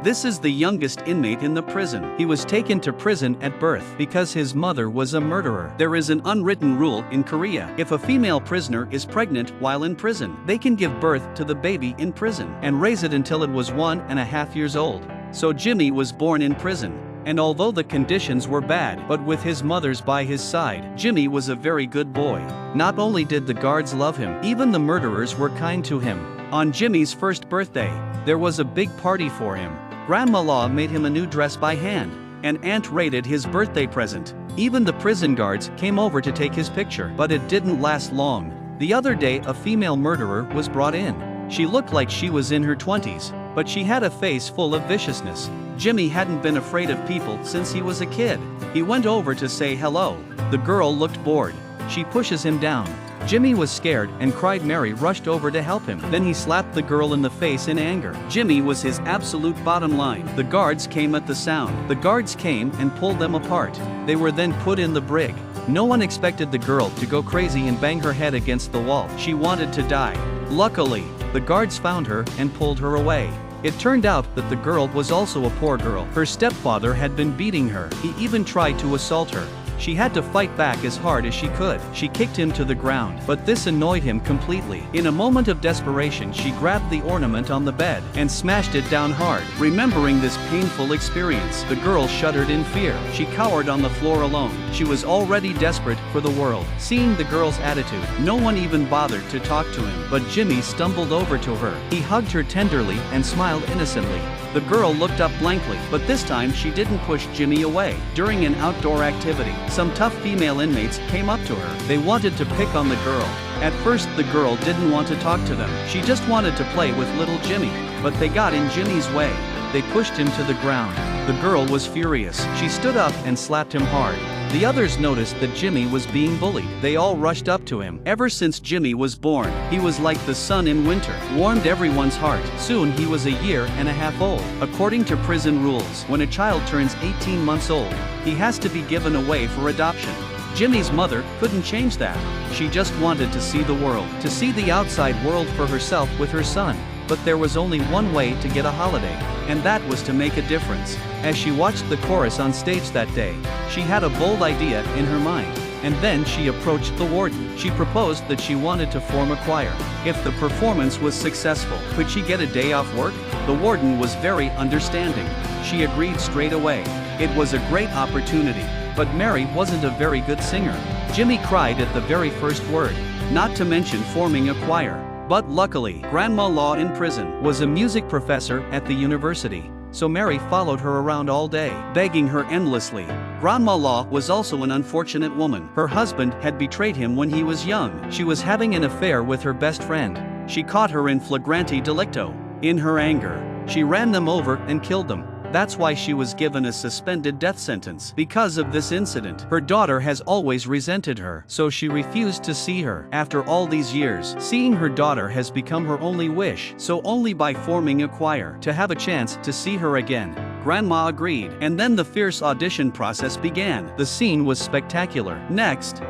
This is the youngest inmate in the prison. He was taken to prison at birth because his mother was a murderer. There is an unwritten rule in Korea. If a female prisoner is pregnant while in prison, they can give birth to the baby in prison and raise it until it was 1.5 years old. So Jimmy was born in prison. And although the conditions were bad, but with his mother's by his side, Jimmy was a very good boy. Not only did the guards love him, even the murderers were kind to him. On Jimmy's first birthday, there was a big party for him. Grandma Law made him a new dress by hand, and Aunt rated his birthday present. Even the prison guards came over to take his picture, but it didn't last long. The other day, a female murderer was brought in. She looked like she was in her 20s, but she had a face full of viciousness. Jimmy hadn't been afraid of people since he was a kid. He went over to say hello. The girl looked bored. She pushes him down. Jimmy was scared and cried. Mary rushed over to help him. Then he slapped the girl in the face in anger. Jimmy was his absolute bottom line. The guards came at the sound. The guards came and pulled them apart. They were then put in the brig. No one expected the girl to go crazy and bang her head against the wall. She wanted to die. Luckily, the guards found her and pulled her away. It turned out that the girl was also a poor girl. Her stepfather had been beating her. He even tried to assault her. She had to fight back as hard as she could. She kicked him to the ground, but this annoyed him completely. In a moment of desperation, she grabbed the ornament on the bed and smashed it down hard. Remembering this painful experience, the girl shuddered in fear. She cowered on the floor alone. She was already desperate for the world. Seeing the girl's attitude, no one even bothered to talk to him, but Jimmy stumbled over to her. He hugged her tenderly and smiled innocently. The girl looked up blankly, but this time she didn't push Jimmy away. During an outdoor activity, some tough female inmates came up to her. They wanted to pick on the girl. At first, the girl didn't want to talk to them. She just wanted to play with little Jimmy, but they got in Jimmy's way. They pushed him to the ground. The girl was furious. She stood up and slapped him hard. The others noticed that Jimmy was being bullied. They all rushed up to him. Ever since Jimmy was born, he was like the sun in winter, warmed everyone's heart. Soon he was 1.5 years old. According to prison rules, when a child turns 18 months old, he has to be given away for adoption. Jimmy's mother couldn't change that. She just wanted to see the world, to see the outside world for herself with her son. But there was only one way to get a holiday, and that was to make a difference. As she watched the chorus on stage that day, she had a bold idea in her mind. And then she approached the warden. She proposed that she wanted to form a choir. If the performance was successful, could she get a day off work? The warden was very understanding. She agreed straight away. It was a great opportunity, but Mary wasn't a very good singer. Jimmy cried at the very first word, not to mention forming a choir. But luckily, Grandma Law in prison was a music professor at the university. So Mary followed her around all day, begging her endlessly. Grandma Law was also an unfortunate woman. Her husband had betrayed him when he was young. She was having an affair with her best friend. She caught her in flagrante delicto. In her anger, she ran them over and killed them. That's why she was given a suspended death sentence. Because of this incident, her daughter has always resented her, so she refused to see her. After all these years, seeing her daughter has become her only wish, so only by forming a choir, to have a chance to see her again. Grandma agreed, and then the fierce audition process began. The scene was spectacular. Next,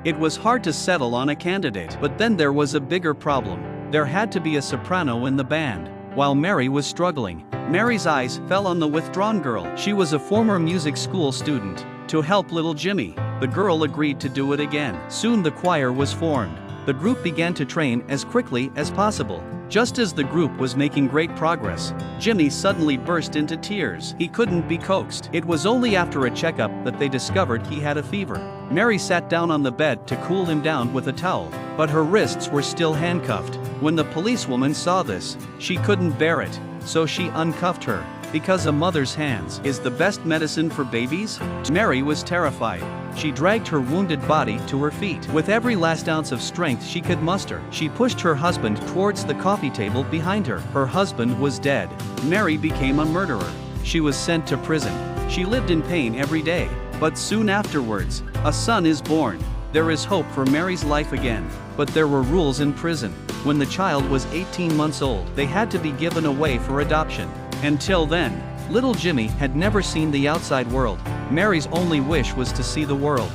it was hard to settle on a candidate, but then there was a bigger problem. There had to be a soprano in the band. While Mary was struggling, Mary's eyes fell on the withdrawn girl. She was a former music school student. To help little Jimmy, the girl agreed to do it again. Soon the choir was formed. The group began to train as quickly as possible. Just as the group was making great progress, Jimmy suddenly burst into tears. He couldn't be coaxed. It was only after a checkup that they discovered he had a fever. Mary sat down on the bed to cool him down with a towel, but her wrists were still handcuffed. When the policewoman saw this, she couldn't bear it, so she uncuffed her. Because a mother's hands is the best medicine for babies, Mary was terrified. She dragged her wounded body to her feet. With every last ounce of strength she could muster, she pushed her husband towards the coffee table behind her. Her husband was dead. Mary became a murderer. She was sent to prison. She lived in pain every day. But soon afterwards, a son is born. There is hope for Mary's life again. But there were rules in prison. When the child was 18 months old, they had to be given away for adoption. Until then, little Jimmy had never seen the outside world. Mary's only wish was to see the world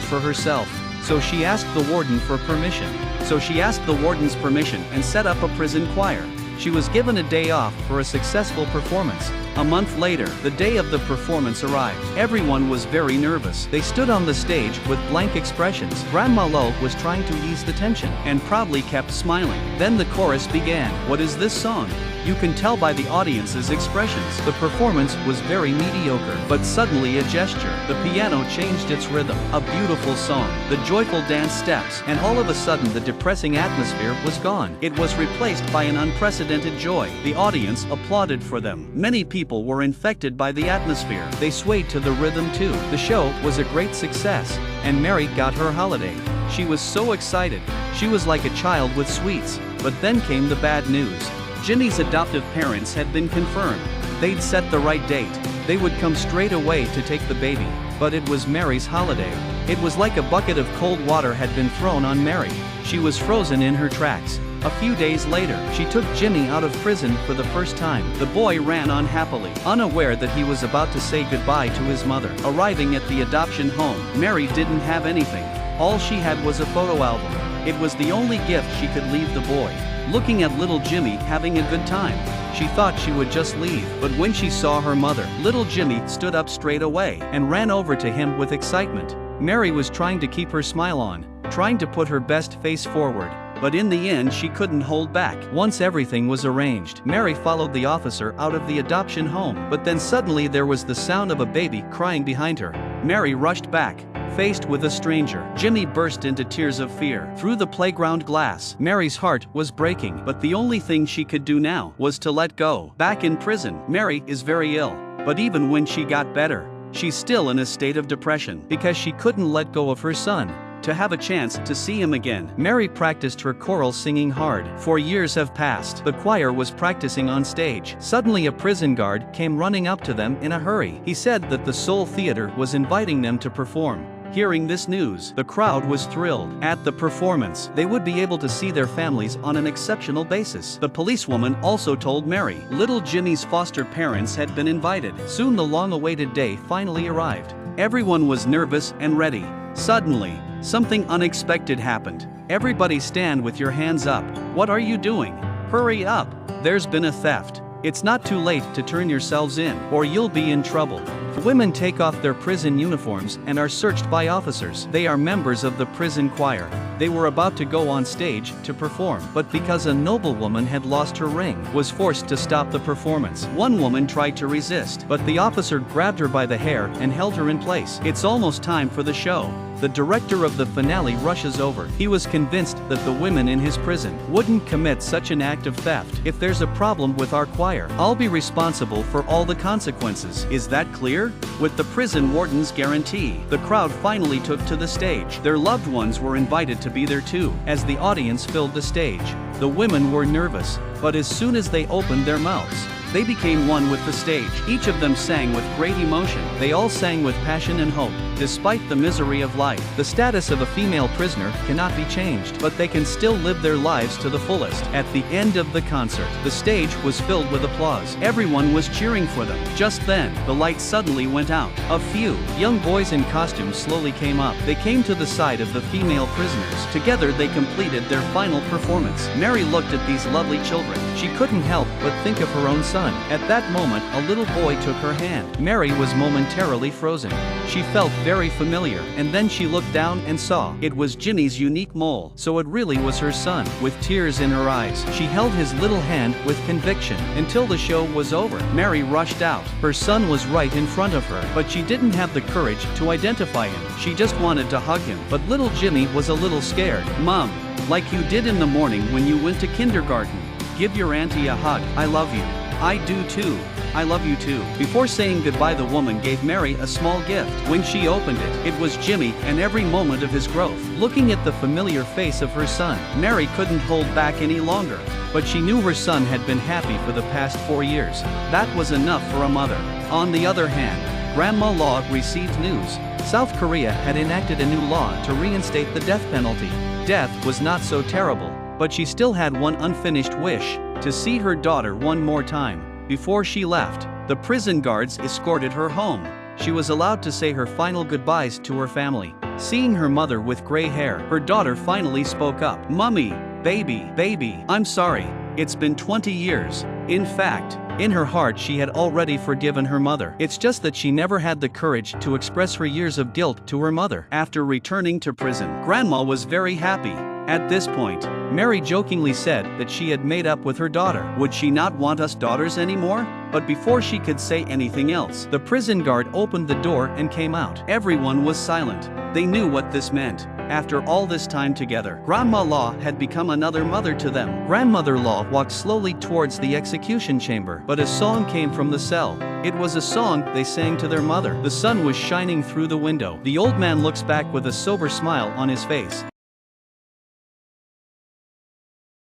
for herself. So she asked the warden for permission. So she asked the warden's permission and set up a prison choir. She was given a day off for a successful performance. A month later, the day of the performance arrived. Everyone was very nervous. They stood on the stage with blank expressions. Grandma Lo was trying to ease the tension and proudly kept smiling. Then the chorus began. What is this song? You can tell by the audience's expressions. The performance was very mediocre, but suddenly a gesture. The piano changed its rhythm. A beautiful song. The joyful dance steps. And all of a sudden the depressing atmosphere was gone. It was replaced by an unprecedented joy. The audience applauded for them. Many people were infected by the atmosphere. They swayed to the rhythm too. The show was a great success, and Mary got her holiday. She was so excited. She was like a child with sweets. But then came the bad news. Ginny's adoptive parents had been confirmed. They'd set the right date. They would come straight away to take the baby. But it was Mary's holiday. It was like a bucket of cold water had been thrown on Mary. She was frozen in her tracks. A few days later, she took Jimmy out of prison for the first time. The boy ran on happily, unaware that he was about to say goodbye to his mother. Arriving at the adoption home, Mary didn't have anything. All she had was a photo album. It was the only gift she could leave the boy. Looking at little Jimmy having a good time, she thought she would just leave. But when she saw her mother, little Jimmy stood up straight away and ran over to him with excitement. Mary was trying to keep her smile on, trying to put her best face forward. But in the end she couldn't hold back. Once everything was arranged, Mary followed the officer out of the adoption home. But then suddenly there was the sound of a baby crying behind her. Mary rushed back. Faced with a stranger, Jimmy burst into tears of fear. Through the playground glass, Mary's heart was breaking, but the only thing she could do now was to let go. Back in prison, Mary is very ill. But even when she got better, she's still in a state of depression because she couldn't let go of her son. To have a chance to see him again, Mary practiced her choral singing hard. 4 years have passed. The choir was practicing on stage. Suddenly a prison guard came running up to them in a hurry. He said that the Soul Theater was inviting them to perform. Hearing this news, the crowd was thrilled. At the performance, they would be able to see their families on an exceptional basis. The policewoman also told Mary, little Jimmy's foster parents had been invited. Soon the long-awaited day finally arrived. Everyone was nervous and ready. Suddenly, something unexpected happened. Everybody stand with your hands up. What are you doing? Hurry up. There's been a theft. It's not too late to turn yourselves in, or you'll be in trouble. Women take off their prison uniforms and are searched by officers. They are members of the prison choir. They were about to go on stage to perform, but because a noblewoman had lost her ring, was forced to stop the performance. One woman tried to resist, but the officer grabbed her by the hair and held her in place. It's almost time for the show. The director of the finale rushes over. He was convinced that the women in his prison wouldn't commit such an act of theft. If there's a problem with our choir, I'll be responsible for all the consequences. Is that clear? With the prison warden's guarantee, the crowd finally took to the stage. Their loved ones were invited to be there too. As the audience filled the stage, the women were nervous, but as soon as they opened their mouths, they became one with the stage. Each of them sang with great emotion. They all sang with passion and hope. Despite the misery of life, the status of a female prisoner cannot be changed, but they can still live their lives to the fullest. At the end of the concert, the stage was filled with applause. Everyone was cheering for them. Just then, the light suddenly went out. A few young boys in costumes slowly came up. They came to the side of the female prisoners. Together they completed their final performance. Mary looked at these lovely children. She couldn't help but think of her own son. At that moment, a little boy took her hand. Mary was momentarily frozen. She felt very familiar, and then she looked down and saw it was Jimmy's unique mole. So it really was her son. With tears in her eyes, she held his little hand with conviction until the show was over. Mary rushed out. Her son was right in front of her, but she didn't have the courage to identify him. She just wanted to hug him, but little Jimmy was a little scared. Mom, like you did in the morning when you went to kindergarten, give your auntie a hug. I love you. I do too. I love you too. Before saying goodbye, the woman gave Mary a small gift. When she opened it, it was Jimmy and every moment of his growth. Looking at the familiar face of her son, Mary couldn't hold back any longer. But she knew her son had been happy for the past 4 years. That was enough for a mother. On the other hand, Grandma Law received news. South Korea had enacted a new law to reinstate the death penalty. Death was not so terrible, but she still had one unfinished wish: to see her daughter one more time. Before she left, the prison guards escorted her home. She was allowed to say her final goodbyes to her family. Seeing her mother with gray hair, her daughter finally spoke up. Mummy, baby, I'm sorry. It's been 20 years. In fact, in her heart she had already forgiven her mother. It's just that she never had the courage to express her years of guilt to her mother. After returning to prison, Grandma was very happy. At this point, Mary jokingly said that she had made up with her daughter. Would she not want us daughters anymore? But before she could say anything else, the prison guard opened the door and came out. Everyone was silent. They knew what this meant. After all this time together, Grandma Law had become another mother to them. Grandmother Law walked slowly towards the execution chamber, but a song came from the cell. It was a song they sang to their mother. The sun was shining through the window. The old man looks back with a sober smile on his face.